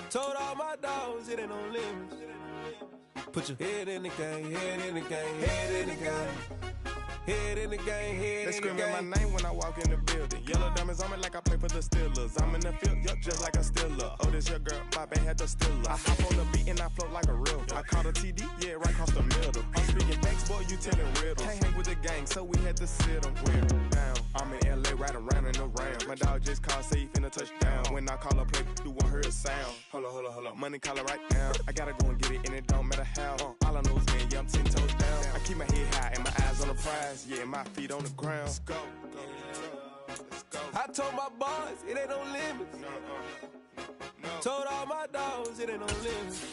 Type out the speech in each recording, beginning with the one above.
Told all my dogs it ain't no limits. Put your head in the game, head in the game, head in the game. Head in the game, head in the game. They screaming my name when I walk in the building. Yellow diamonds on me like I play for the Steelers. I'm in the field, yup, just like a Steeler. Oh, this your girl, my band had the Steeler. I hop on the beat and I float like a real. I caught a TD, yeah, right across the middle. I'm speaking thanks, boy, you telling riddles. Can't hang with the gang, so we had to sit them down. I'm in LA, riding around in the round. My dog just called, say he finna touch down. When I call a play, you won't hear a sound. Hold up, money calling right now. I gotta go and get it, and it don't matter how. All I know is, man, yeah, I'm 10 toes down. I keep my head high and my eyes on the prize. Yeah, my feet on the ground. Let's go. I told my boys it ain't no limits. No. Told all my dogs it ain't no limits.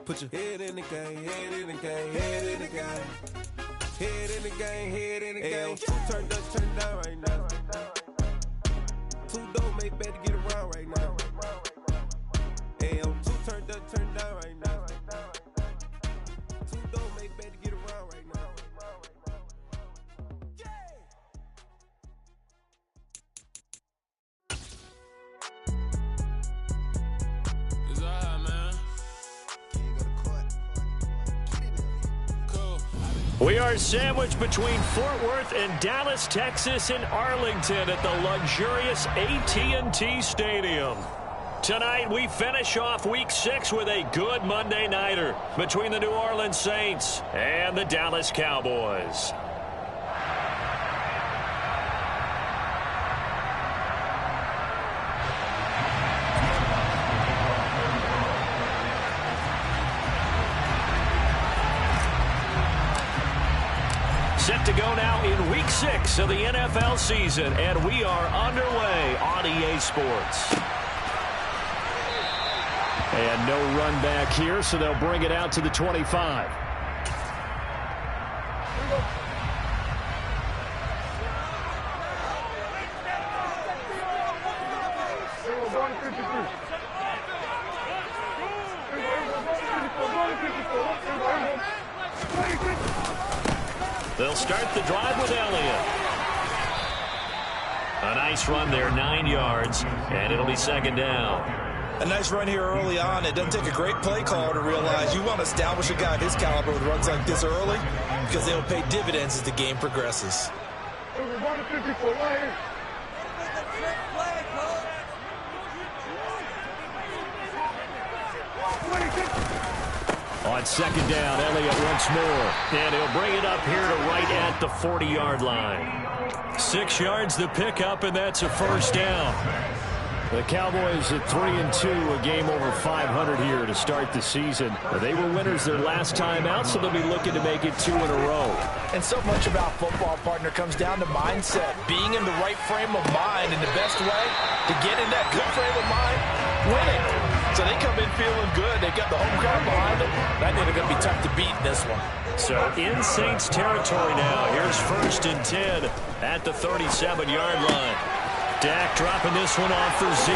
Put your head in the game, head in the game, head in the game. Head in the game, head in the game. Turn up, turn down right now. Two dope make better get around right now. Hey, I'm two turned up, turn down right now. Two dope make better get around right now. It's alright, man. Cool. We are sandwiched between Fort Worth and Dallas, Texas, and Arlington at the luxurious AT&T Stadium. Tonight, we finish off Week 6 with a good Monday nighter between the New Orleans Saints and the Dallas Cowboys. Set to go now in Week 6 of the NFL season, and we are underway on EA Sports. And no run back here, so they'll bring it out to the 25. They'll start the drive with Elliott. A nice run there, 9 yards, and it'll be second down. A nice run here early on. It doesn't take a great play caller to realize you want to establish a guy of his caliber with runs like this early because they'll pay dividends as the game progresses. On second down, Elliott once more. And he'll bring it up here to right at the 40-yard line. 6 yards the pickup, and that's a first down. The Cowboys at 3-2, a game over 500 here to start the season. They were winners their last time out, so they'll be looking to make it 2 in a row. And so much about football, partner, comes down to mindset. Being in the right frame of mind, and the best way to get in that good frame of mind, winning. So they come in feeling good. They've got the home crowd behind them. I think they're going to be tough to beat in this one. So in Saints territory now. Here's 1st and 10 at the 37-yard line. Dak dropping this one off for Zeke.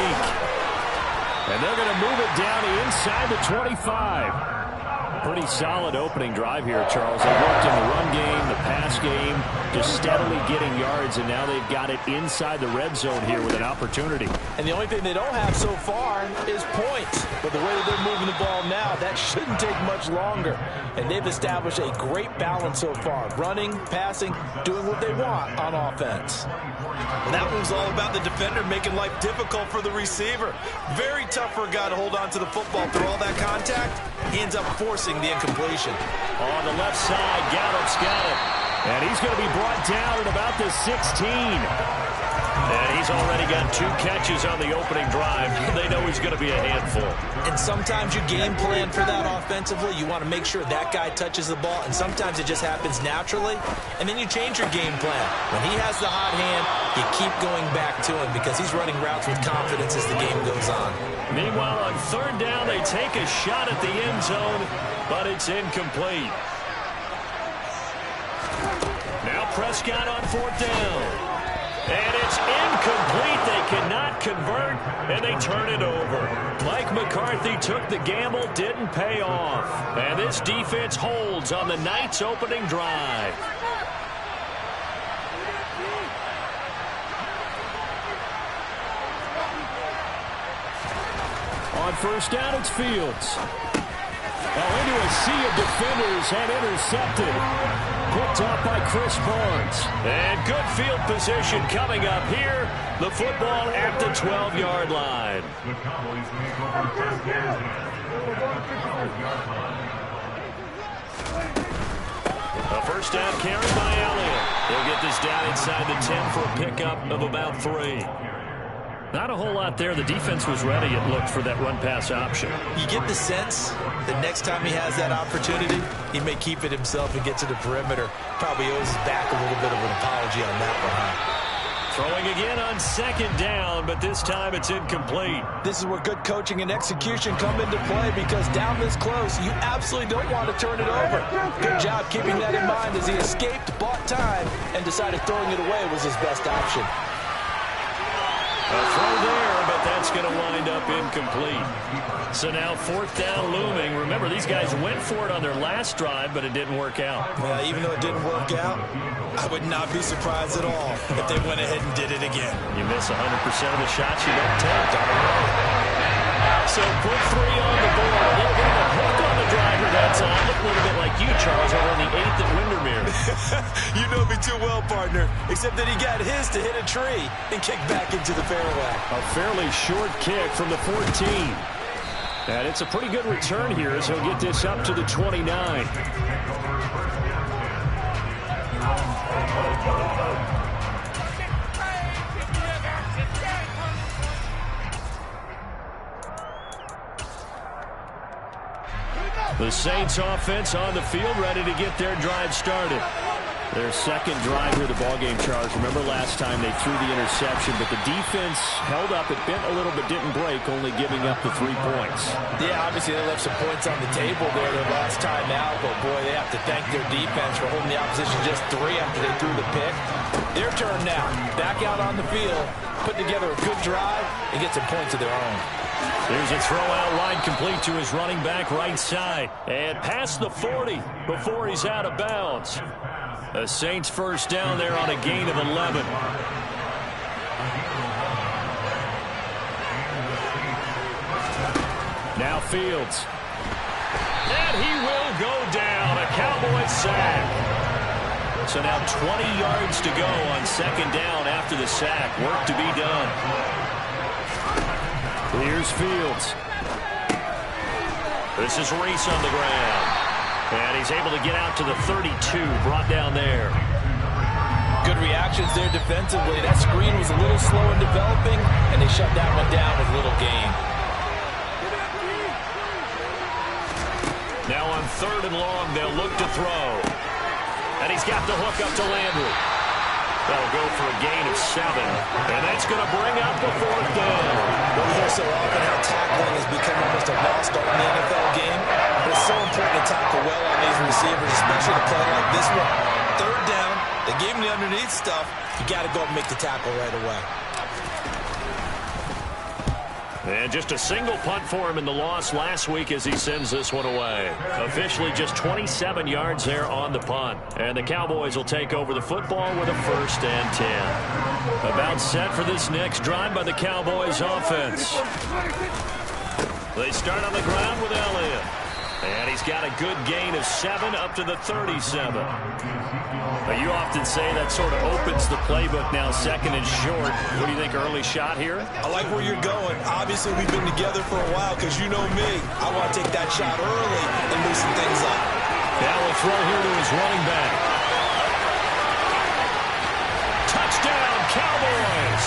And they're going to move it down inside the 25. Pretty solid opening drive here, Charles. They worked in the run game, the pass game, just steadily getting yards, and now they've got it inside the red zone here with an opportunity. And the only thing they don't have so far is points. But the way that they're moving the ball now, that shouldn't take much longer. And they've established a great balance so far. Running, passing, doing what they want on offense. Well, that move's all about the defender making life difficult for the receiver. Very tough for a guy to hold on to the football through all that contact. He ends up forcing the incompletion. On the left side, Gallup's got it. And he's going to be brought down at about the 16. And he's already got 2 catches on the opening drive. They know he's going to be a handful. And sometimes you game plan for that offensively. You want to make sure that guy touches the ball. And sometimes it just happens naturally. And then you change your game plan. When he has the hot hand, you keep going back to him because he's running routes with confidence as the game goes on. Meanwhile, on 3rd down, they take a shot at the end zone, but it's incomplete. Now Prescott on 4th down. And it's incomplete. They cannot convert, and they turn it over. Mike McCarthy took the gamble, didn't pay off. And this defense holds on the night's opening drive. On first down, it's Fields. Into a sea of defenders and intercepted. Picked up by Chris Barnes. And good field position coming up here. The football at the 12-yard line. The Cowboys make over 10 yards. A first down carry by Elliott. They'll get this down inside the 10 for a pickup of about 3. Not a whole lot there. The defense was ready, it looked, for that run-pass option. You get the sense that next time he has that opportunity, he may keep it himself and get to the perimeter. Probably owes his back a little bit of an apology on that one, huh? Throwing again on second down, but this time it's incomplete. This is where good coaching and execution come into play, because down this close, you absolutely don't want to turn it over. Good job keeping that in mind as he escaped, bought time, and decided throwing it away was his best option. A throw there, but that's going to wind up incomplete. So now fourth down looming. Remember, these guys went for it on their last drive, but it didn't work out. Yeah, even though it didn't work out, I would not be surprised at all if they went ahead and did it again. You miss 100% of the shots you don't take. So put 3 on the board. A little bit of a hook on the driver that time. Look a little bit like you, Charles, over on the 8th at Windermere. You know me too well, partner, except that he got his to hit a tree and kick back into the fairway. A fairly short kick from the 14. And it's a pretty good return here as he'll get this up to the 29. The Saints offense on the field, ready to get their drive started. Their second drive here, the ballgame, Charles. Remember last time they threw the interception, but the defense held up. It bent a little but didn't break, only giving up the 3 points. Yeah, obviously they left some points on the table there their last time out, but boy, they have to thank their defense for holding the opposition just 3 after they threw the pick. Their turn now. Back out on the field, put together a good drive, and get some points of their own. There's a throw out line complete to his running back right side. And past the 40 before he's out of bounds. The Saints first down there on a gain of 11. Now Fields. And he will go down. A Cowboys sack. So now 20 yards to go on second down after the sack. Work to be done. Here's Fields. This is Reese on the ground. And he's able to get out to the 32, brought down there. Good reactions there defensively. That screen was a little slow in developing, and they shut that one down with little gain. Now on third and long, they'll look to throw. And he's got the hook up to Landry. That'll go for a gain of 7. And that's going to bring up the fourth down. We hear so often how tackling has become almost a lost art in the NFL game. But it's so important to tackle well on these receivers, especially to play like this one. Third down, they gave him the underneath stuff. You got to go and make the tackle right away. And just a single punt for him in the loss last week as he sends this one away. Officially just 27 yards there on the punt. And the Cowboys will take over the football with a 1st and 10. About set for this next drive by the Cowboys offense. They start on the ground with Elliott. And he's got a good gain of 7 up to the 37. But you often say that sort of opens the playbook now, second and short. What do you think, early shot here? I like where you're going. Obviously, we've been together for a while because you know me. I want to take that shot early and loosen things up. Now we'll throw here to his running back. Touchdown, Cowboys!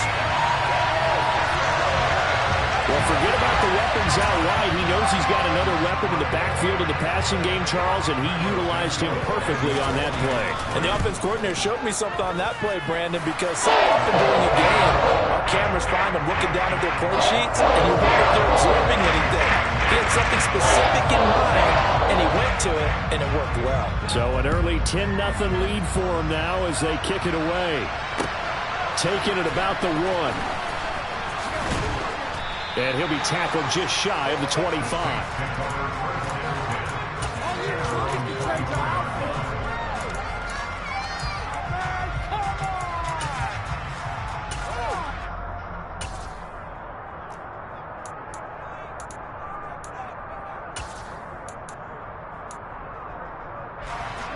Well, forget about the weapons out wide. He knows he's got another weapon in the backfield of the passing game, Charles, and he utilized him perfectly on that play. And the offense coordinator showed me something on that play, Brandon, because so often during the game, our cameras find them looking down at their play sheets, and you wonder if they're absorbing anything. He had something specific in mind, and he went to it, and it worked well. So an early 10-0 lead for him now as they kick it away. Taking it about the 1. And he'll be tackled just shy of the 25.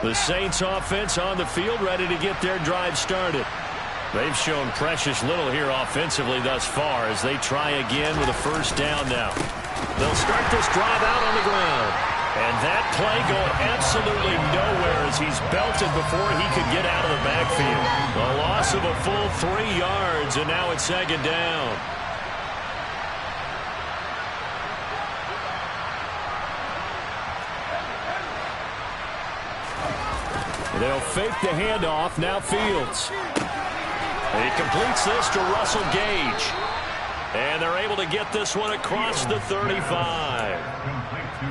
The Saints offense on the field, ready to get their drive started. They've shown precious little here offensively thus far as they try again with a first down now. They'll start this drive out on the ground. And that play going absolutely nowhere as he's belted before he could get out of the backfield. A loss of a full 3 yards, and now it's second down. They'll fake the handoff. Now Fields. He completes this to Russell Gage. And they're able to get this one across the 35.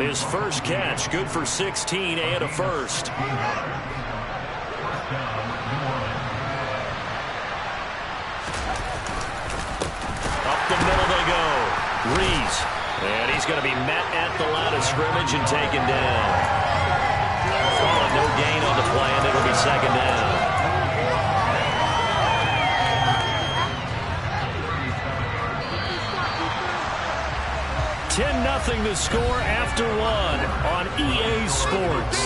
His first catch, good for 16 and a first. Up the middle they go. Rees. And he's going to be met at the line of scrimmage and taken down. No gain on the play, and it'll be second down. $10-0 to score after one on EA Sports.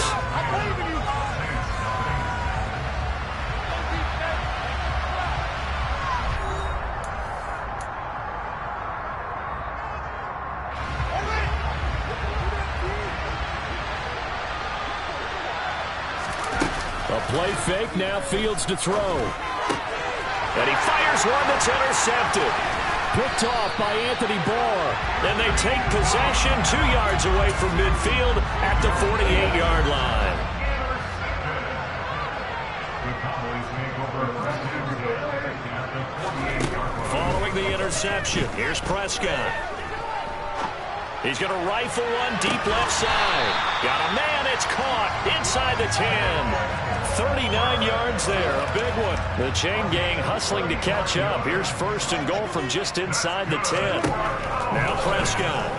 Play fake, now Fields to throw. And he fires one that's intercepted. Picked off by Anthony Barr. And they take possession 2 yards away from midfield at the 48-yard line. Following the interception, here's Prescott. He's going to rifle one deep left side. Got a man, it's caught inside the 10. 39 yards there, a big one. The chain gang hustling to catch up. Here's first and goal from just inside the 10. Now Prescott.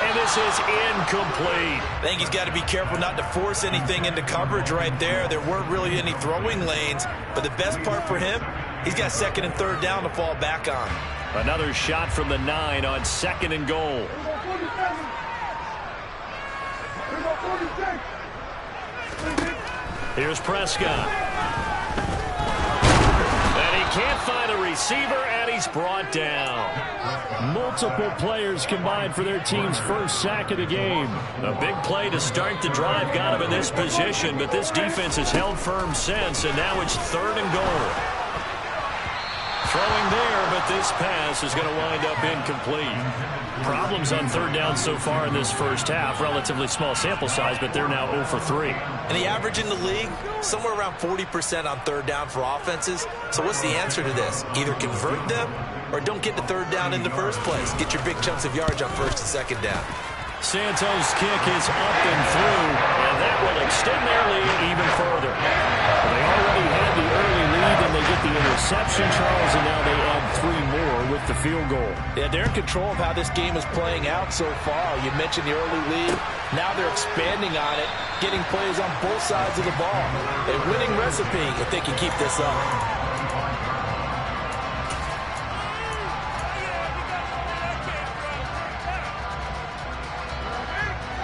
And this is incomplete. I think he's got to be careful not to force anything into coverage right there. There weren't really any throwing lanes, but the best part for him, he's got second and third down to fall back on. Another shot from the 9 on second and goal. Here's Prescott. And he can't find a receiver, and he's brought down. Multiple players combined for their team's first sack of the game. A big play to start the drive got him in this position, but this defense has held firm since, and now it's third and goal. Throwing there, but this pass is going to wind up incomplete. Problems on third down so far in this first half. Relatively small sample size, but they're now 0 for 3. And the average in the league, somewhere around 40% on third down for offenses. So what's the answer to this? Either convert them or don't get to third down in the first place. Get your big chunks of yards on first and second down. Santos' kick is up and through, and that will extend their lead even further. They already had the early lead, and they get the interception, Charles, and now they add 3 more with the field goal. Yeah, they're in control of how this game is playing out so far. You mentioned the early lead. Now they're expanding on it, getting plays on both sides of the ball. A winning recipe if they can keep this up.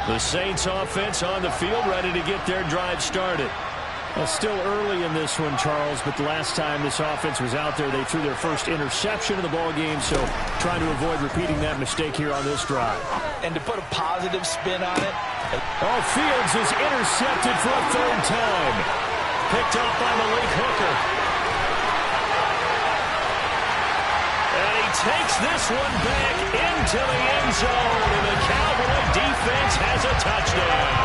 The Saints offense on the field, ready to get their drive started. Well, still early in this one, Charles, but the last time this offense was out there, they threw their first interception of the ball game, so trying to avoid repeating that mistake here on this drive. And to put a positive spin on it. Oh, Fields is intercepted for a third time. Picked up by Malik Hooker. And he takes this one back into the end zone, and the Cowboy defense has a touchdown.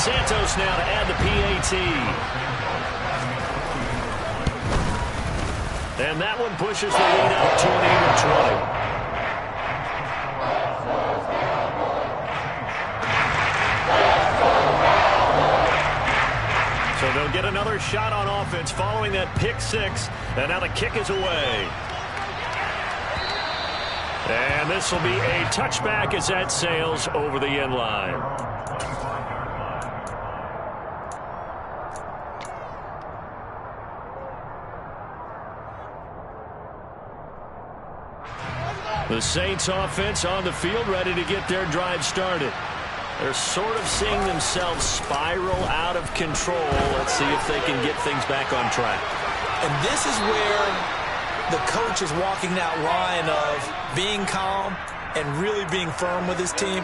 Santos now to add the PAT. And that one pushes the lead out to an even 20. So they'll get another shot on offense following that pick 6. And now the kick is away. And this will be a touchback as that sails over the end line. The Saints offense on the field, ready to get their drive started. They're sort of seeing themselves spiral out of control. Let's see if they can get things back on track. And this is where the coach is walking that line of being calm and really being firm with his team.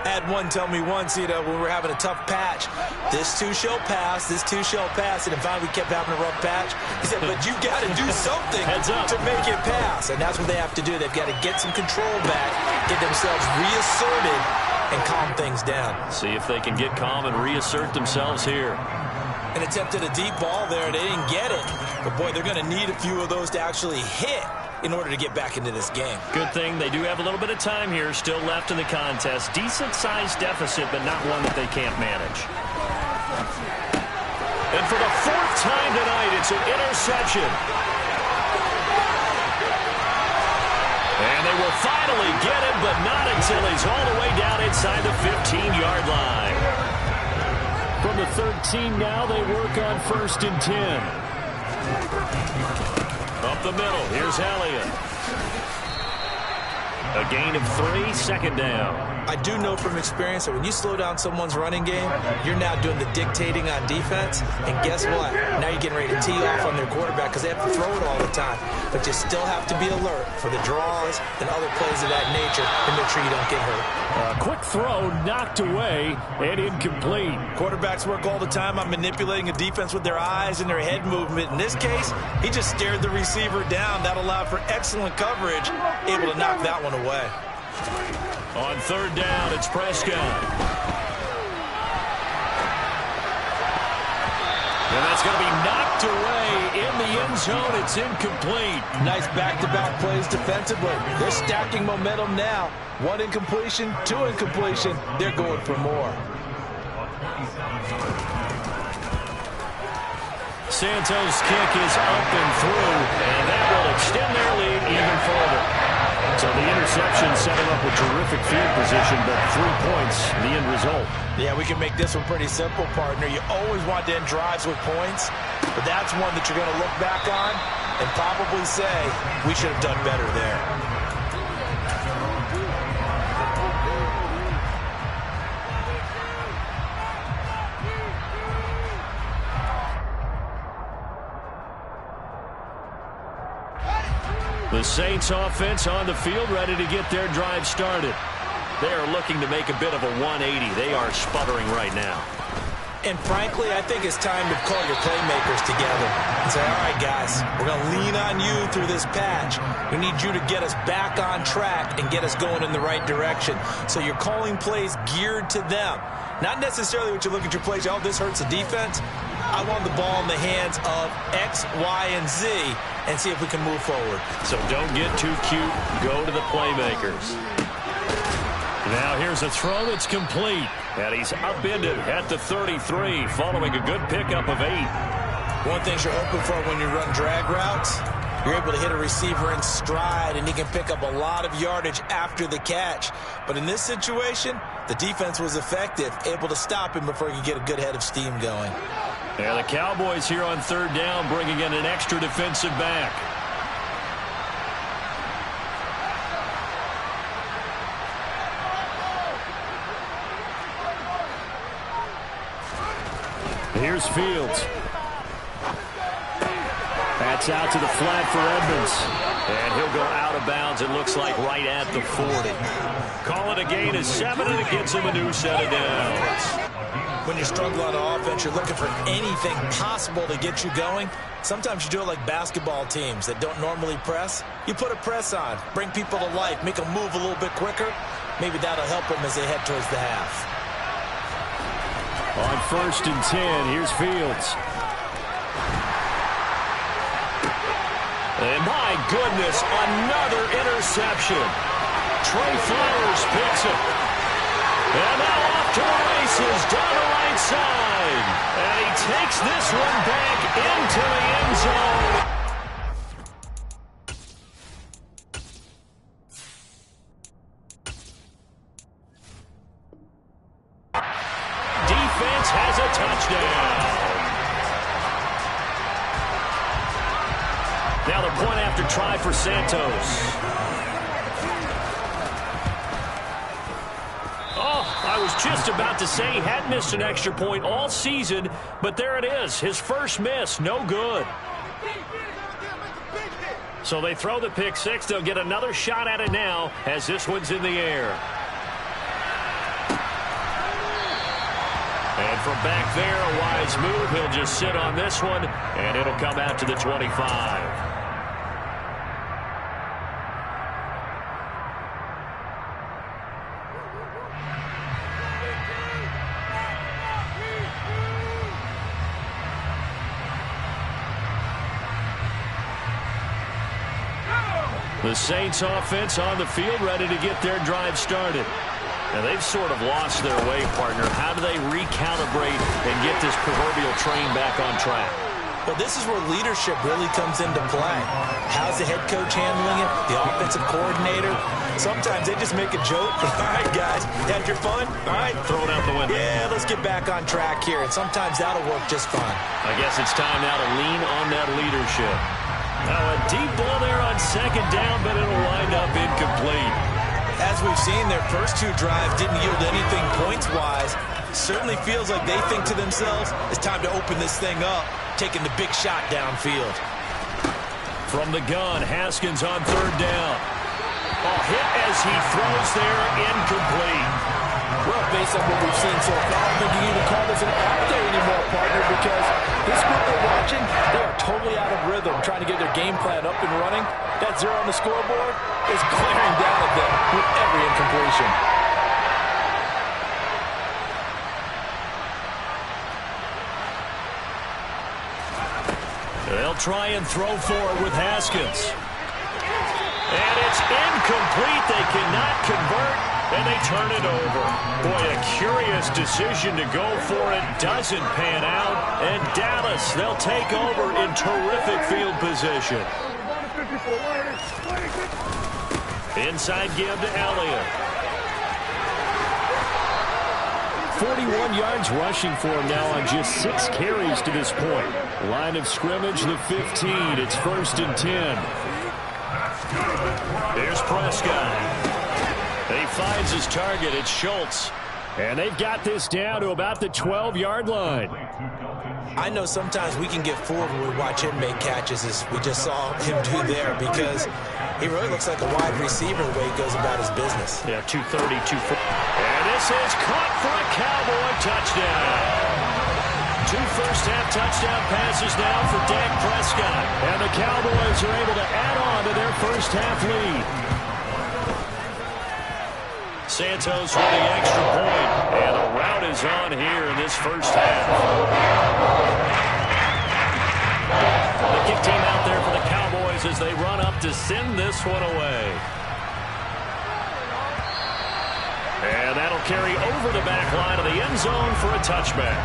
I had one tell me once, when we were having a tough patch, this too shall pass, this too shall pass, and finally we kept having a rough patch. He said, but you've got to do something to make it pass, and that's what they have to do. They've got to get some control back, get themselves reasserted, and calm things down. See if they can get calm and reassert themselves here. An attempt at a deep ball there, they didn't get it, but boy, they're going to need a few of those to actually hit in order to get back into this game. Good thing they do have a little bit of time here still left in the contest. Decent-sized deficit, but not one that they can't manage. And for the fourth time tonight, it's an interception. And they will finally get him, but not until he's all the way down inside the 15-yard line. From the 13 now, they work on 1st and 10. Up the middle, here's Elliott. A gain of 3, 2nd down. I do know from experience that when you slow down someone's running game, you're now doing the dictating on defense. And guess what? Now you're getting ready to tee off on their quarterback because they have to throw it all the time. But you still have to be alert for the draws and other plays of that nature to make sure you don't get hurt. Quick throw knocked away and incomplete. Quarterbacks work all the time on manipulating a defense with their eyes and their head movement. In this case, he just stared the receiver down. That allowed for excellent coverage, able to knock that one away. On 3rd down, it's Prescott. And that's going to be knocked away in the end zone. It's incomplete. Nice back-to-back plays defensively. They're stacking momentum now. 1 incompletion, 2 incompletion. They're going for more. Santos' kick is up and through, and that will extend their lead even further. So the interception set him up with terrific field position, but 3 points, the end result. Yeah, we can make this one pretty simple, partner. You always want to end drives with points, but that's one that you're going to look back on and probably say, we should have done better there. The Saints offense on the field, ready to get their drive started. They are looking to make a bit of a 180. They are sputtering right now. And frankly, I think it's time to call your playmakers together and say, all right, guys, we're going to lean on you through this patch. We need you to get us back on track and get us going in the right direction. So you're calling plays geared to them. Not necessarily what you look at your plays, oh, this hurts the defense. I want the ball in the hands of X, Y, and Z and see if we can move forward. So don't get too cute. Go to the playmakers. Now here's a throw that's complete. And he's upended at the 33 following a good pickup of 8. One thing you're hoping for when you run drag routes, you're able to hit a receiver in stride and he can pick up a lot of yardage after the catch. But in this situation, the defense was effective, able to stop him before he could get a good head of steam going. Yeah, the Cowboys here on 3rd down bringing in an extra defensive back. Here's Fields. That's out to the flat for Edmonds. And he'll go out of bounds, it looks like, right at the 40. Call it a gain of 7, and it gets him a new set of downs. When you're struggling on offense, you're looking for anything possible to get you going. Sometimes you do it like basketball teams that don't normally press. You put a press on, bring people to life, make them move a little bit quicker. Maybe that'll help them as they head towards the half. On 1st and 10, here's Fields. And my goodness, another interception. Trey Flowers picks it. And now off to the races down the right side. And he takes this one back into the end zone. Defense has a touchdown. Now the point after try for Santos. Oh, I was just about to say he hadn't missed an extra point all season, but there it is. His first miss, no good. So they throw the pick six. They'll get another shot at it now as this one's in the air. And from back there, a wise move. He'll just sit on this one, and it'll come out to the 25. The Saints offense on the field, ready to get their drive started. Now, they've sort of lost their way, partner. How do they recalibrate and get this proverbial train back on track? Well, this is where leadership really comes into play. How's the head coach handling it? The offensive coordinator? Sometimes they just make a joke. All right, guys, had your fun? All right. Throw it out the window. Yeah, let's get back on track here. And sometimes that'll work just fine. I guess it's time now to lean on that leadership. Now a deep ball there on second down, but it'll wind up incomplete. As we've seen, their first two drives didn't yield anything points-wise. Certainly feels like they think to themselves, it's time to open this thing up, taking the big shot downfield. From the gun, Haskins on third down. A hit as he throws there, incomplete. Well, based on what we've seen so far, I don't think you can even call this an off day anymore, partner, because this group we're watching, they are totally out of rhythm, trying to get their game plan up and running. That zero on the scoreboard is glaring down at them with every incompletion. They'll try and throw forward with Haskins. And it's incomplete. They cannot convert, and they turn it over. Boy, a curious decision to go for it. Doesn't pan out. And Dallas, they'll take over in terrific field position. Inside give to Elliott. 41 yards rushing for him now on just 6 carries to this point. Line of scrimmage, the 15. It's 1st and 10. Here's Prescott. He finds his target. It's Schultz. And they've got this down to about the 12-yard line. I know sometimes we can get fooled when we watch him make catches, as we just saw him do there, because he really looks like a wide receiver the way he goes about his business. Yeah, 230, 240. And this is caught for a Cowboy touchdown. 2 first-half touchdown passes now for Dak Prescott. And the Cowboys are able to add on to their first-half lead. Santos with the extra point. And the route is on here in this first half. The kick team out there for the Cowboys as they run up to send this one away. And that'll carry over the back line of the end zone for a touchback.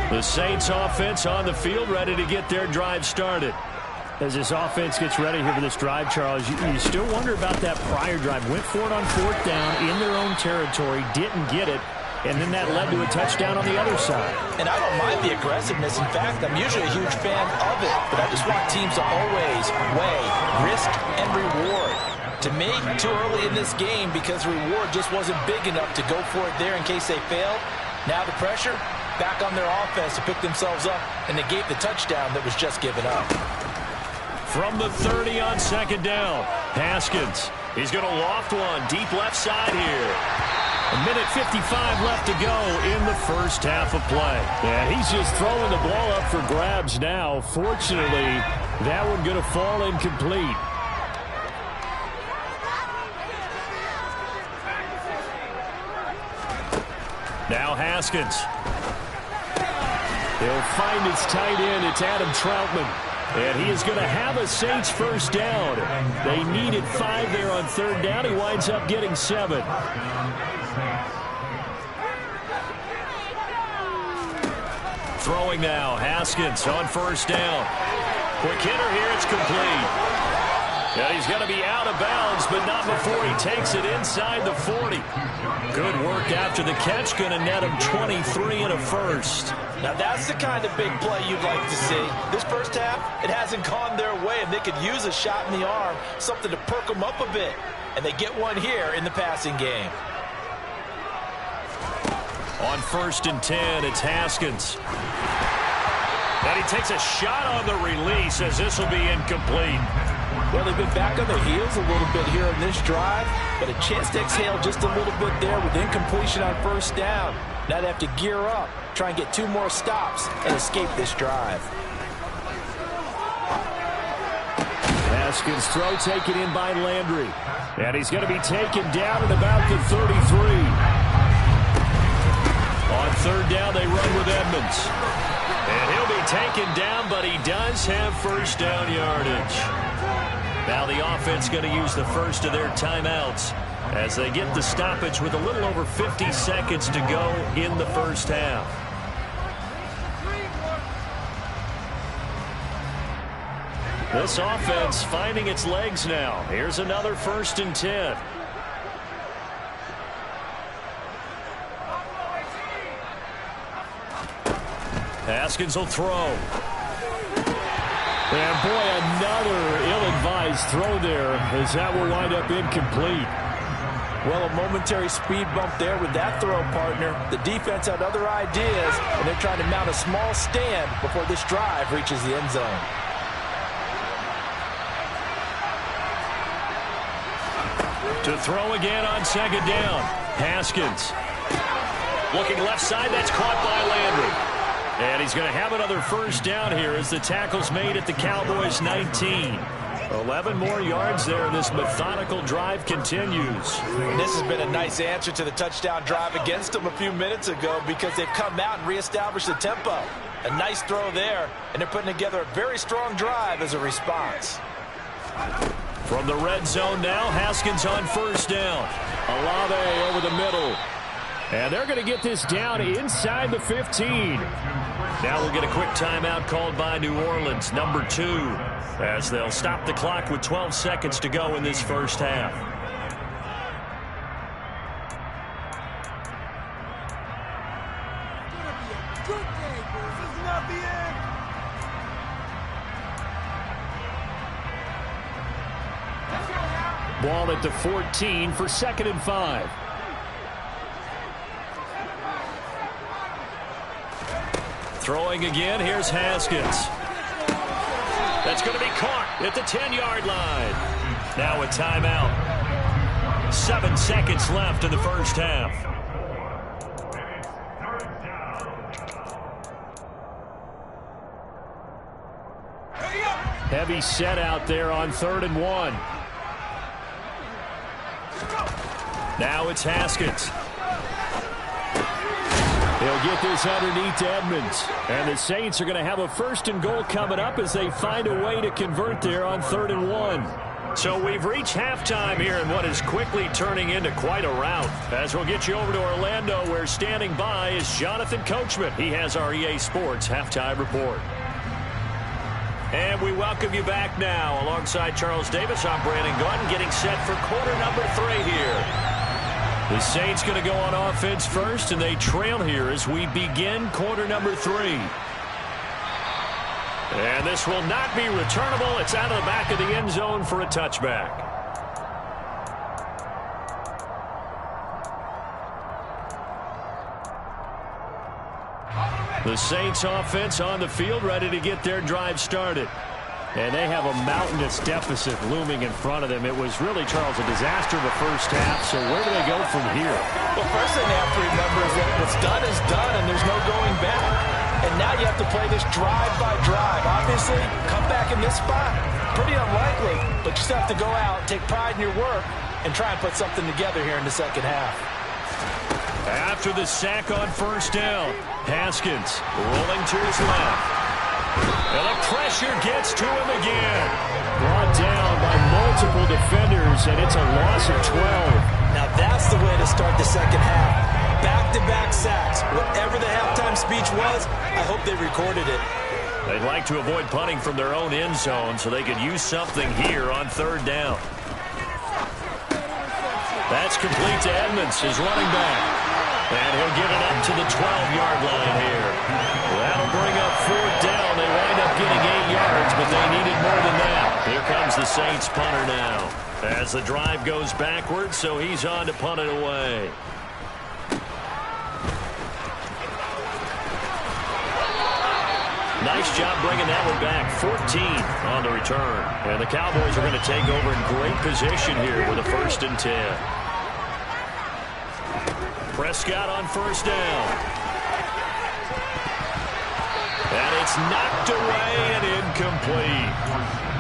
The Saints offense on the field, ready to get their drive started. As this offense gets ready here for this drive, Charles, you still wonder about that prior drive. Went for it on 4th down in their own territory, didn't get it, and then that led to a touchdown on the other side. And I don't mind the aggressiveness. In fact, I'm usually a huge fan of it, but I just want teams to always weigh risk and reward. To me, too early in this game because reward just wasn't big enough to go for it there in case they failed. Now the pressure back on their offense to pick themselves up, and they gave the touchdown that was just given up. From the 30 on 2nd down, Haskins. He's going to loft one deep left side here. 1:55 left to go in the first half of play. And he's just throwing the ball up for grabs now. Fortunately, that one going to fall incomplete. Now Haskins. He'll find his tight end. It's Adam Troutman. And he is going to have a Saints first down. They needed 5 there on 3rd down. He winds up getting 7. Throwing now. Haskins on 1st down. Quick hitter here. It's complete. And he's going to be out of bounds, but not before he takes it inside the 40. Good work after the catch. Going to net him 23 and a first. Now that's the kind of big play you'd like to see. This first half, it hasn't gone their way, and they could use a shot in the arm, something to perk them up a bit. And they get one here in the passing game. On 1st and 10, it's Haskins. And he takes a shot on the release as this will be incomplete. Well, they've been back on their heels a little bit here in this drive, but a chance to exhale just a little bit there with incompletion on 1st down. Now they have to gear up, try and get 2 more stops and escape this drive. Haskins' throw taken in by Landry. And he's going to be taken down at about the 33. On 3rd down, they run with Edmonds. And he'll be taken down, but he does have 1st down yardage. Now the offense going to use the first of their timeouts as they get the stoppage with a little over 50 seconds to go in the first half. This offense finding its legs now. Here's another 1st and 10. Haskins will throw. And boy, another ill-advised throw there as that will wind up incomplete. Well, a momentary speed bump there with that throw, partner. The defense had other ideas, and they're trying to mount a small stand before this drive reaches the end zone. To throw again on 2nd down. Haskins. Looking left side, that's caught by Landry. And he's going to have another 1st down here as the tackle's made at the Cowboys' 19. 11 more yards there. This methodical drive continues. And this has been a nice answer to the touchdown drive against them a few minutes ago because they've come out and reestablished the tempo. A nice throw there, and they're putting together a very strong drive as a response. From the red zone now, Haskins on 1st down. Olave over the middle. And they're going to get this down inside the 15. Now we'll get a quick timeout called by New Orleans, number 2, as they'll stop the clock with 12 seconds to go in this first half. Ball at the 14 for 2nd and 5. Throwing again, here's Haskins. That's going to be caught at the 10-yard line. Now a timeout. 7 seconds left in the first half. Heavy set out there on 3rd and 1. Now it's Haskins. He'll get this underneath to Edmonds. And the Saints are going to have a 1st and goal coming up as they find a way to convert there on 3rd and 1. So we've reached halftime here in what is quickly turning into quite a rout. As we'll get you over to Orlando, where standing by is Jonathan Coachman. He has our EA Sports halftime report. And we welcome you back now. Alongside Charles Davis, I'm Brandon Gordon, getting set for quarter number 3 here. The Saints going to go on offense first, and they trail here as we begin quarter number 3. And this will not be returnable. It's out of the back of the end zone for a touchback. The Saints offense on the field, ready to get their drive started. And they have a mountainous deficit looming in front of them. It was really, Charles, a disaster in the first half. So where do they go from here? Well, first thing they have to remember is that what's done is done, and there's no going back. And now you have to play this drive by drive. Obviously, come back in this spot, pretty unlikely. But you still have to go out, take pride in your work, and try and put something together here in the second half. After the sack on 1st down, Haskins rolling to his left. And the pressure gets to him again. Brought down by multiple defenders, and it's a loss of 12. Now that's the way to start the second half. Back-to-back sacks. Whatever the halftime speech was, I hope they recorded it. They'd like to avoid punting from their own end zone so they could use something here on 3rd down. That's complete to Edmonds, his running back. And he'll get it up to the 12-yard line here. That'll bring up 4th down. They wind up getting 8 but they needed more than that. Here comes the Saints punter now. As the drive goes backwards, so he's on to punt it away. Nice job bringing that one back. 14 on the return. And the Cowboys are going to take over in great position here with a 1st and 10. Prescott on 1st down. And it's knocked away and incomplete.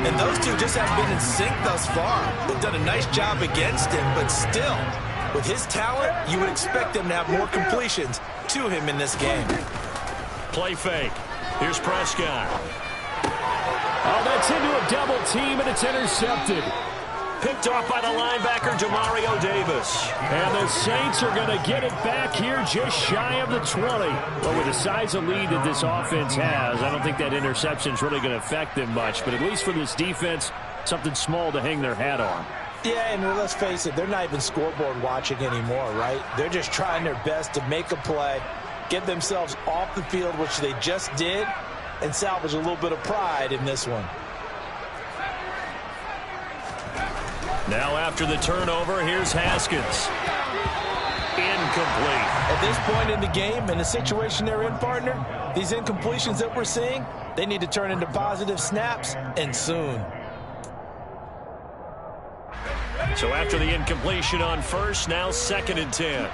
And those two just have been in sync thus far. They've done a nice job against him, but still, with his talent, you would expect him to have more completions to him in this game. Play fake. Here's Prescott. Oh, that's into a double team, and it's intercepted. Picked off by the linebacker, Demario Davis. And the Saints are going to get it back here just shy of the 20. But with the size of lead that this offense has, I don't think that interception is really going to affect them much. But at least for this defense, something small to hang their hat on. Yeah, and let's face it, they're not even scoreboard watching anymore, right? They're just trying their best to make a play, get themselves off the field, which they just did, and salvage a little bit of pride in this one. Now after the turnover, here's Haskins. Incomplete. At this point in the game, in the situation they're in, partner, these incompletions that we're seeing, they need to turn into positive snaps, and soon. So after the incompletion on 1st, now 2nd and 10.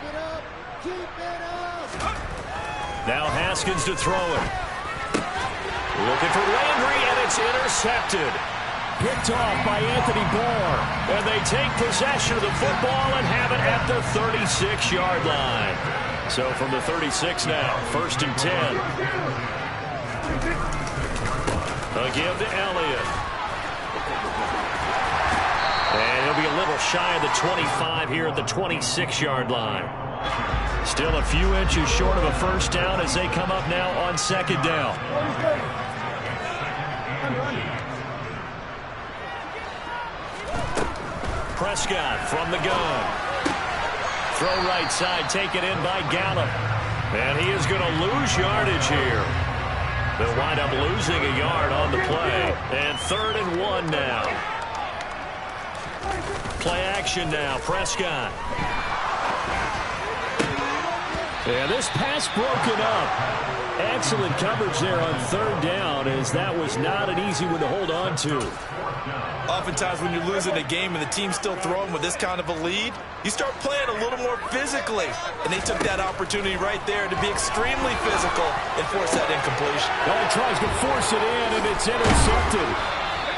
Now Haskins to throw it. Looking for Landry, and it's intercepted. Picked off by Anthony Barr. And they take possession of the football and have it at the 36-yard line. So from the 36 now, 1st and 10. A give to Elliott. And he'll be a little shy of the 25 here at the 26-yard line. Still a few inches short of a 1st down as they come up now on 2nd down. Prescott from the gun. Throw right side, taken in by Gallup. And he is going to lose yardage here. They'll wind up losing a yard on the play. And 3rd and 1 now. Play action now, Prescott. Yeah, this pass broken up. Excellent coverage there on 3rd down, as that was not an easy one to hold on to. Oftentimes when you're losing a game and the team's still throwing with this kind of a lead, you start playing a little more physically. And they took that opportunity right there to be extremely physical and force that incompletion. Well, he tries to force it in, and it's intercepted.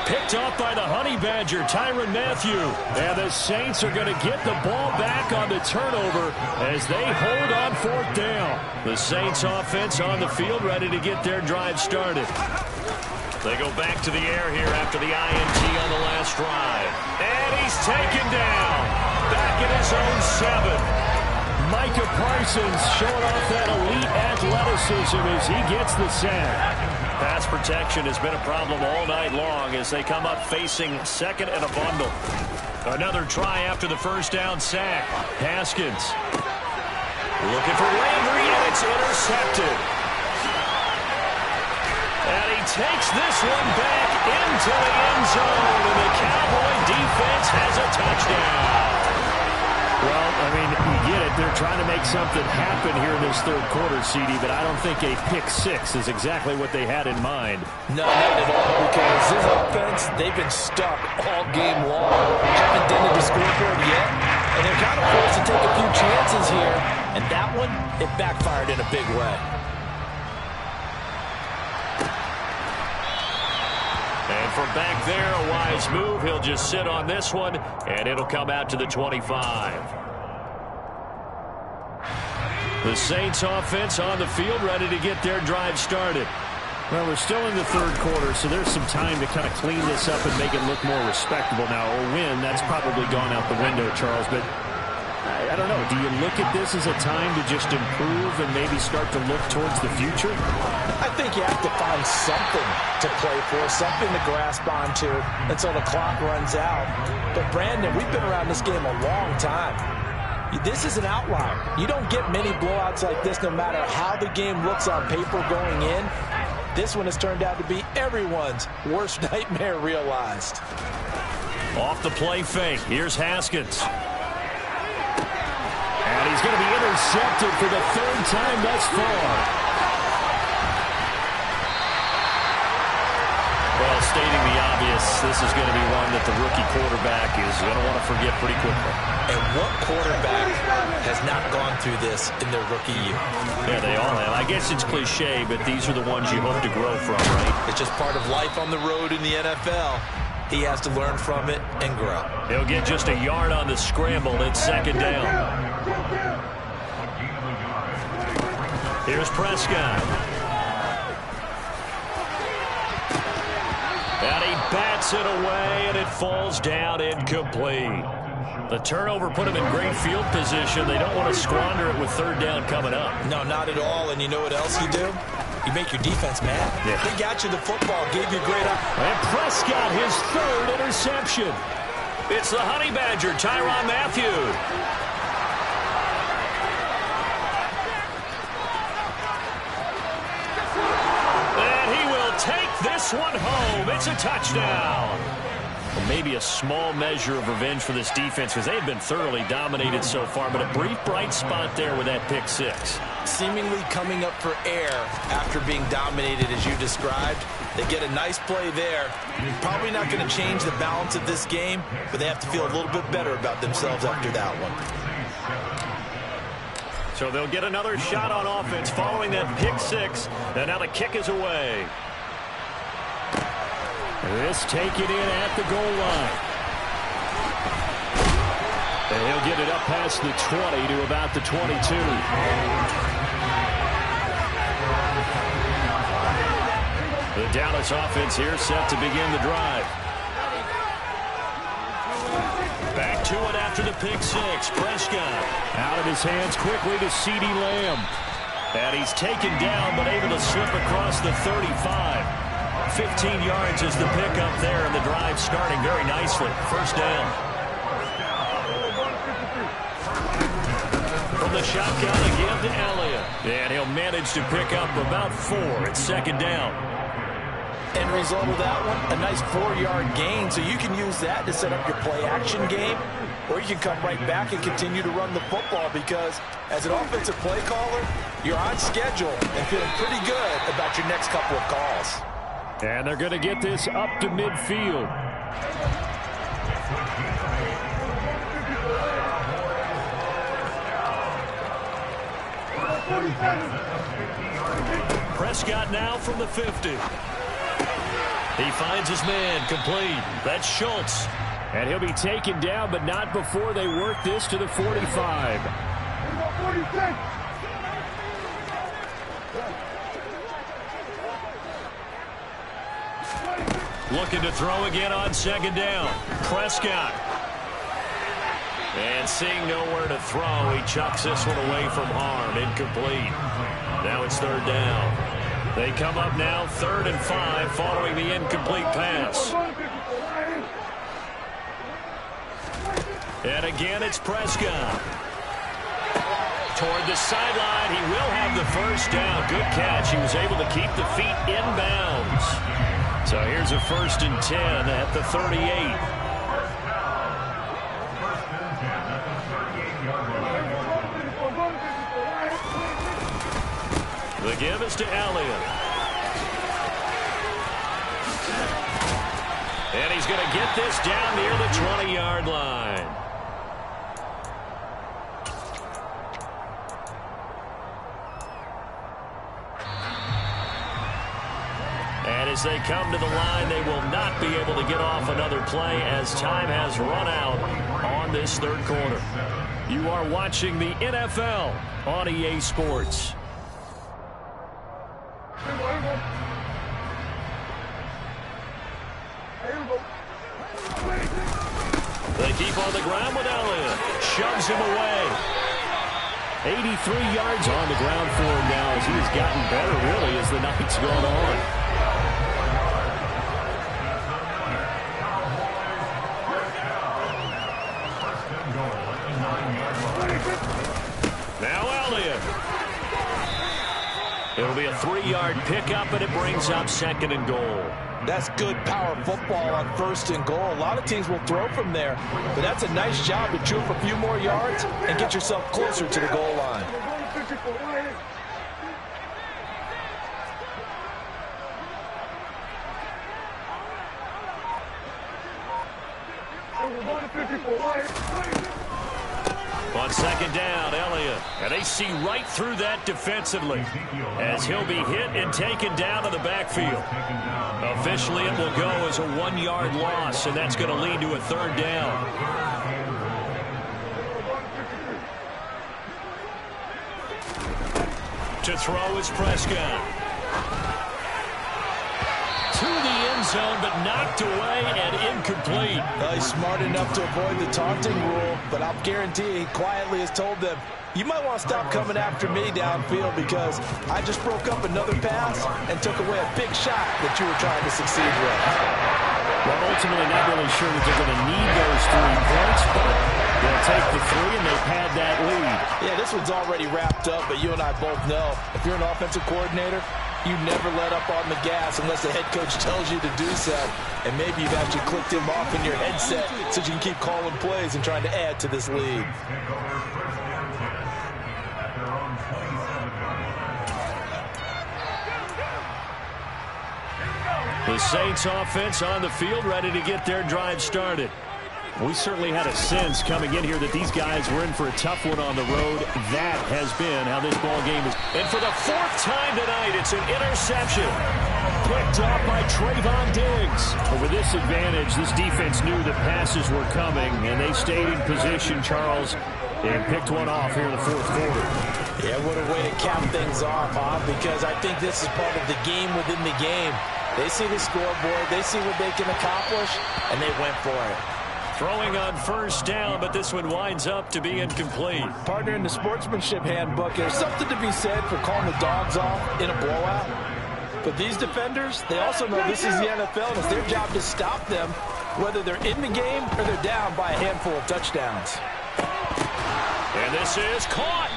Picked off by the Honey Badger, Tyrann Mathieu. And the Saints are going to get the ball back on the turnover as they hold on 4th down. The Saints offense on the field, ready to get their drive started. They go back to the air here after the INT on the last drive. And he's taken down. Back in his own 7. Micah Parsons showing off that elite athleticism as he gets the sack. Pass protection has been a problem all night long as they come up facing 2nd and a bundle. Another try after the 1st down sack. Haskins looking for Landry, and it's intercepted. And he takes this one back into the end zone, and the Cowboy defense has a touchdown. Well, I mean, you get it. They're trying to make something happen here in this 3rd quarter, CD, but I don't think a pick 6 is exactly what they had in mind. No, not at all, because this offense, they've been stuck all game long. Haven't dented the scoreboard yet, and they're kind of forced to take a few chances here. And that one, it backfired in a big way. And from back there, a wise move. He'll just sit on this one, and it'll come out to the 25. The Saints offense on the field, ready to get their drive started. Well, we're still in the 3rd quarter, so there's some time to kind of clean this up and make it look more respectable. Now, a win, that's probably gone out the window, Charles, but I don't know. Do you look at this as a time to just improve and maybe start to look towards the future? I think you have to find something to play for, something to grasp onto until the clock runs out. But, Brandon, we've been around this game a long time. This is an outlier. You don't get many blowouts like this no matter how the game looks on paper going in. This one has turned out to be everyone's worst nightmare realized. Off the play fake. Here's Haskins. And he's going to be intercepted for the third time thus far. Well, stating the obvious, this is going to be one that the rookie quarterback is going to want to forget pretty quickly. And what quarterback has not gone through this in their rookie year? Yeah, they all have. I guess it's cliche, but these are the ones you hope to grow from, right? It's just part of life on the road in the NFL. He has to learn from it and grow. He'll get just a yard on the scramble. It's second down. Here's Prescott. And he bats it away, and it falls down incomplete. The turnover put him in great field position. They don't want to squander it with third down coming up. No, not at all. And you know what else you do? You make your defense mad. Yeah. They got you the football, gave you great And Prescott, his third interception. It's the Honey Badger, Tyrann Mathieu. And he will take this one home. It's a touchdown. Well, maybe a small measure of revenge for this defense because they have been thoroughly dominated so far, but a brief bright spot there with that pick six. Seemingly coming up for air after being dominated as you described. They get a nice play there. Probably not going to change the balance of this game, but they have to feel a little bit better about themselves after that one. So they'll get another shot on offense following that pick six, and now the kick is away. This taken in at the goal line. And he'll get it up past the 20 to about the 22. The Dallas offense here set to begin the drive. Back to it after the pick six. Prescott out of his hands quickly to CeeDee Lamb. And he's taken down but able to slip across the 35. 15 yards is the pickup there, and the drive starting very nicely. First down. From the shotgun again to Elliott. And he'll manage to pick up about 4. It's second down. End result of that one, a nice 4-yard gain, so you can use that to set up your play-action game, or you can come right back and continue to run the football because as an offensive play caller, you're on schedule and feeling pretty good about your next couple of calls. And they're going to get this up to midfield. Prescott now from the 50. He finds his man complete. That's Schultz. And he'll be taken down, but not before they work this to the 45. Looking to throw again on second down. Prescott. And seeing nowhere to throw, he chucks this one away from harm. Incomplete. Now it's third down. They come up now 3rd and 5 following the incomplete pass. And again, it's Prescott. Toward the sideline, he will have the first down. Good catch. He was able to keep the feet inbounds. So here's a 1st and 10 at the 38. The give is to Elliott. And he's going to get this down near the 20-yard line. And as they come to the line, they will not be able to get off another play as time has run out on this third quarter. You are watching the NFL on EA Sports. They keep on the ground with Elliott. Shoves him away. 83 yards on the ground for him now as he's gotten better, really, as the night's gone on. Now Elliott. It'll be a 3-yard pickup, and it brings up 2nd and goal. That's good power football on 1st and goal. A lot of teams will throw from there, but that's a nice job to chew up a few more yards and get yourself closer to the goal line. On 2nd down, Elliott. And they see right through that defensively as he'll be hit and taken down to the backfield. Officially, it will go as a 1-yard loss, and that's going to lead to a 3rd down. To throw is Prescott. To the end zone, but knocked away and incomplete. He's smart enough to avoid the taunting rule, but I'll guarantee he quietly has told them, you might want to stop coming after me downfield because I just broke up another pass and took away a big shot that you were trying to succeed with. Well, ultimately not really sure that they're going to need those 3 points, but they'll take the 3 and they've had that lead. Yeah, this one's already wrapped up, but you and I both know if you're an offensive coordinator, you never let up on the gas unless the head coach tells you to do so. And maybe you've actually clicked him off in your headset so you can keep calling plays and trying to add to this lead. The Saints offense on the field, ready to get their drive started. We certainly had a sense coming in here that these guys were in for a tough one on the road. That has been how this ball game is. And for the 4th time tonight, it's an interception. Picked off by Trayvon Diggs. But with this advantage, this defense knew that passes were coming, and they stayed in position, Charles, and picked one off here in the 4th quarter. Yeah, what a way to cap things off, huh? Because I think this is part of the game within the game. They see the scoreboard, they see what they can accomplish, and they went for it. Throwing on 1st down, but this one winds up to be incomplete. Partner, in the sportsmanship handbook, there's something to be said for calling the dogs off in a blowout. But these defenders, they also know this is the NFL, and it's their job to stop them, whether they're in the game or they're down by a handful of touchdowns. And this is caught.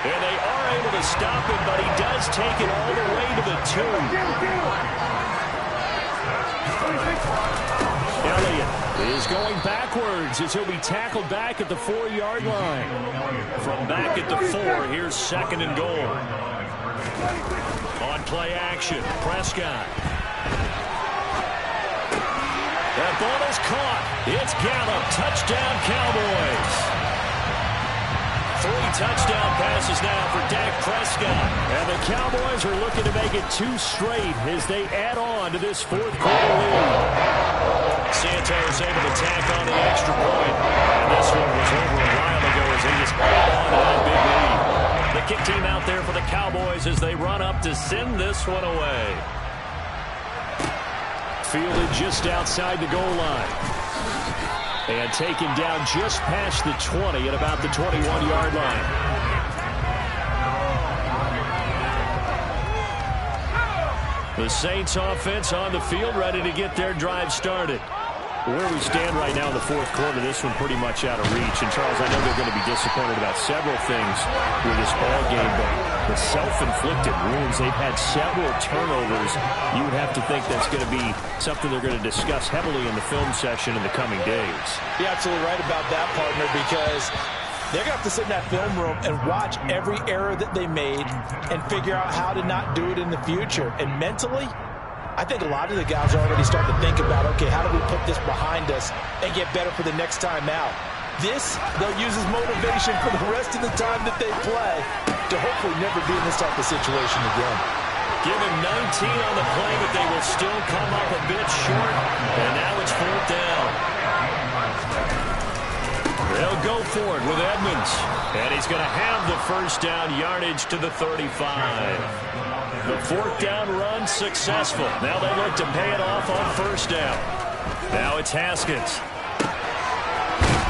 And they are able to stop him, but he does take it all the way to the 2. Elliott is going backwards as he'll be tackled back at the 4-yard line. From back at the 4, here's 2nd and goal. On play action, Prescott. That ball is caught. It's Gallup. Touchdown, Cowboys. 3 touchdown passes now for Dak Prescott. And the Cowboys are looking to make it 2 straight as they add on to this 4th quarter lead. Santos able to tack on the extra point. And this one was over a while ago as he just held on to that big lead. The kick team out there for the Cowboys as they run up to send this one away. Fielded just outside the goal line. And taken down just past the 20 at about the 21-yard line. The Saints offense on the field, ready to get their drive started. Where we stand right now in the 4th quarter, this one pretty much out of reach. And, Charles, I know they're going to be disappointed about several things with this ball game, but the self-inflicted wounds, they've had several turnovers. You would have to think that's going to be something they're going to discuss heavily in the film session in the coming days. You're absolutely right about that, partner, because they're going to have to sit in that film room and watch every error that they made and figure out how to not do it in the future. And mentally, I think a lot of the guys are already starting to think about, okay, how do we put this behind us and get better for the next time out? This, they'll use as motivation for the rest of the time that they play to hopefully never be in this type of situation again. Give him 19 on the play, but they will still come up a bit short. And now it's 4th down. They'll go for it with Edmonds. And he's going to have the 1st down yardage to the 35. The 4th down run successful. Now they look to pay it off on 1st down. Now it's Haskins.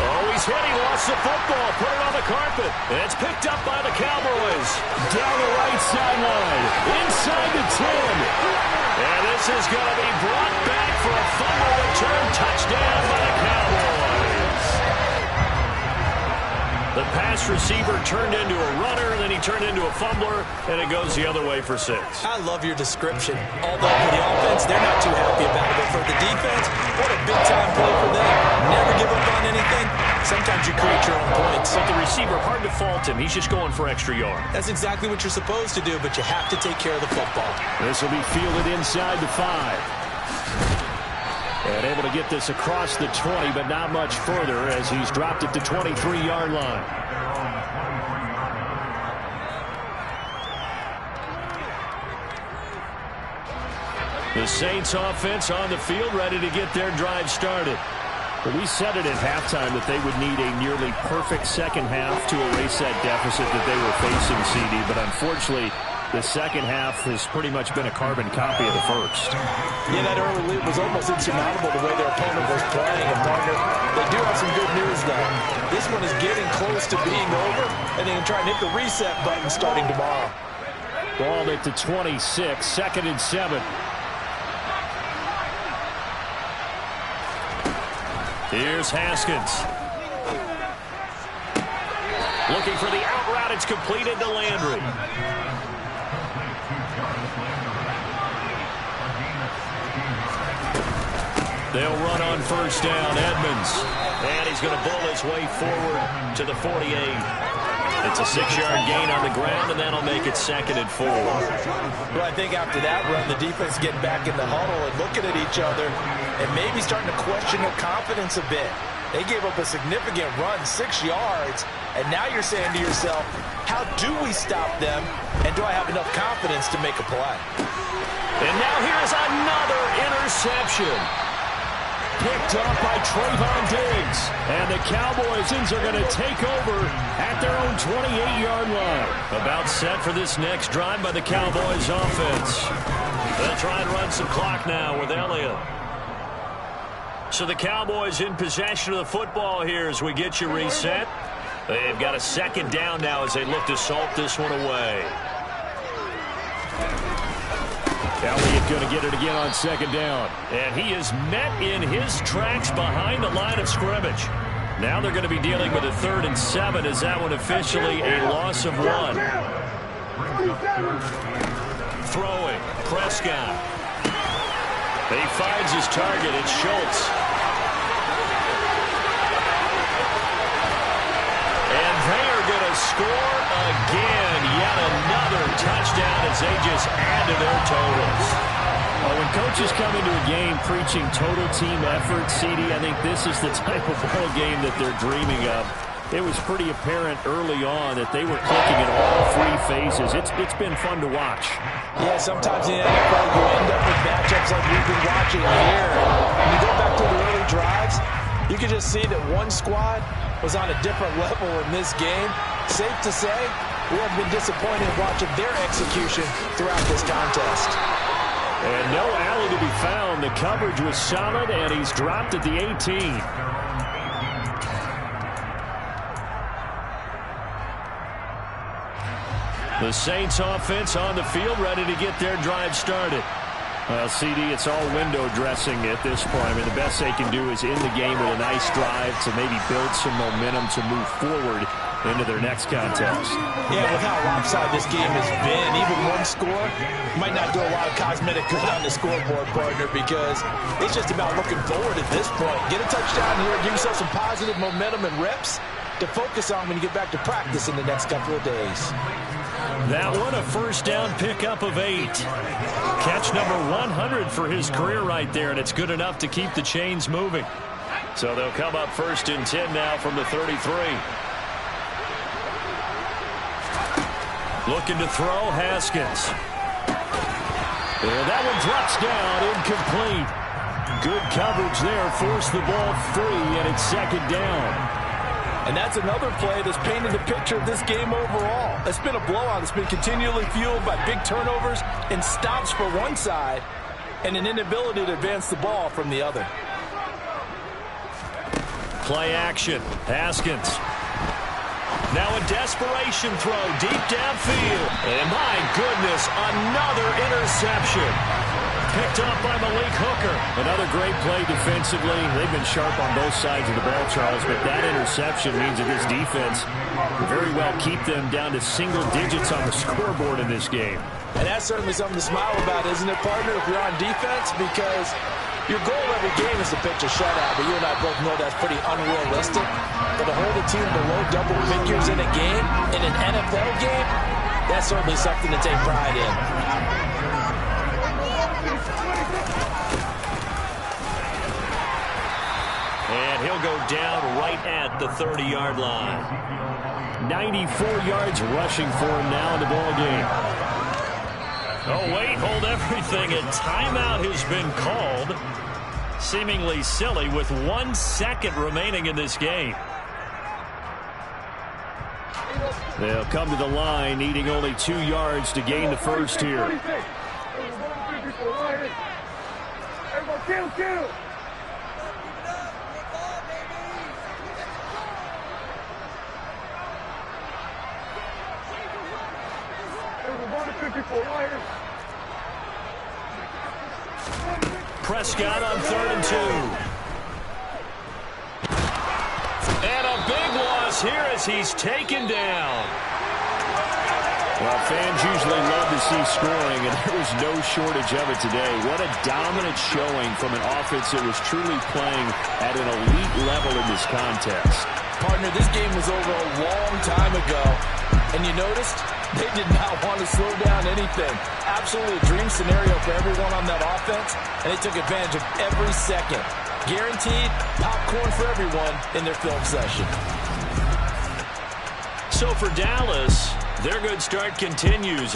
Oh, he's hit. He lost the football. Put it on the carpet. And it's picked up by the Cowboys. Down the right sideline. Inside the 10. And this is going to be brought back for a fumble return touchdown by the Cowboys. The pass best receiver turned into a runner, then he turned into a fumbler, and it goes the other way for 6. I love your description. Although for the offense, they're not too happy about it. But for the defense, what a big-time play for them. Never give up on anything. Sometimes you create your own points. But the receiver, hard to fault him. He's just going for extra yard. That's exactly what you're supposed to do, but you have to take care of the football. This will be fielded inside the 5. And able to get this across the 20, but not much further as he's dropped it to 23-yard line. The Saints offense on the field, ready to get their drive started. But we said it at halftime that they would need a nearly perfect second half to erase that deficit that they were facing, CD. But unfortunately, the second half has pretty much been a carbon copy of the first. Yeah, that early lead was almost insurmountable the way their opponent was playing. And partner, they do have some good news, though. This one is getting close to being over, and they can try and hit the reset button starting tomorrow. Ball at the 26, 2nd and 7. Here's Haskins. Looking for the out route. It's completed to Landry. They'll run on first down. Edmonds. And he's going to bull his way forward to the 48. It's a 6-yard gain on the ground, and that'll make it 2nd and 4. Well, I think after that run, the defense getting back in the huddle and looking at each other and maybe starting to question their confidence a bit. They gave up a significant run, 6 yards, and now you're saying to yourself, how do we stop them, and do I have enough confidence to make a play? And now here's another interception. Picked up by Trayvon Diggs. And the Cowboys are going to take over at their own 28-yard line. About set for this next drive by the Cowboys offense. They'll try and run some clock now with Elliott. So the Cowboys in possession of the football here as we get you reset. They've got a 2nd down now as they look to salt this one away. Elliott going to get it again on 2nd down. And he is met in his tracks behind the line of scrimmage. Now they're going to be dealing with a 3rd and 7 as that one officially a loss of 1. Throwing, Prescott. He finds his target. It's Schultz. And they are going to score again. Yet another touchdown as they just add to their totals. Oh, when coaches come into a game preaching total team effort, CD, I think this is the type of ball game that they're dreaming of. It was pretty apparent early on that they were clicking in all 3 phases. It's been fun to watch. Yeah, sometimes in the NFL you end up with matchups like we've been watching here. When you go back to the early drives, you can just see that one squad was on a different level in this game. Safe to say, we have been disappointed watching their execution throughout this contest. And no alley to be found. The coverage was solid, and he's dropped at the 18. The Saints offense on the field ready to get their drive started. Well, CD, it's all window dressing at this point. I mean, the best they can do is end the game with a nice drive to maybe build some momentum to move forward into their next contest. Yeah, with how lopsided this game has been, even one score might not do a lot of cosmetic good on the scoreboard, partner, because it's just about looking forward at this point. Get a touchdown here, give yourself some positive momentum and reps to focus on when you get back to practice in the next couple of days. That one, a 1st down pickup of 8. Catch number 100 for his career right there, and it's good enough to keep the chains moving. So they'll come up 1st and 10 now from the 33. Looking to throw, Haskins. And that one drops down, incomplete. Good coverage there, forced the ball free, and it's 2nd down. And that's another play that's painted the picture of this game overall. It's been a blowout. It's been continually fueled by big turnovers and stops for one side and an inability to advance the ball from the other. Play action. Haskins. Now a desperation throw deep downfield. And my goodness, another interception. picked up by Malik Hooker. Another great play defensively. They've been sharp on both sides of the ball, Charles, but that interception means that this defense will very well keep them down to single digits on the scoreboard in this game. And that's certainly something to smile about, isn't it, partner, if you're on defense? Because your goal every game is to pitch a shutout, but you and I both know that's pretty unrealistic. But to hold a team below double figures in a game, in an NFL game, that's certainly something to take pride in. And he'll go down right at the 30-yard line. 94 yards rushing for him now in the ball game. Oh, wait, hold everything. A timeout has been called. Seemingly silly with 1 second remaining in this game. They'll come to the line, needing only 2 yards to gain the first here. Prescott on 3rd and 2. And a big loss here as he's taken down. Well, fans usually love to see scoring, and there was no shortage of it today. What a dominant showing from an offense that was truly playing at an elite level in this contest. Partner, this game was over a long time ago, and you noticed they did not want to slow down anything. Absolutely a dream scenario for everyone on that offense, and they took advantage of every second. Guaranteed popcorn for everyone in their film session. So for Dallas, their good start continues.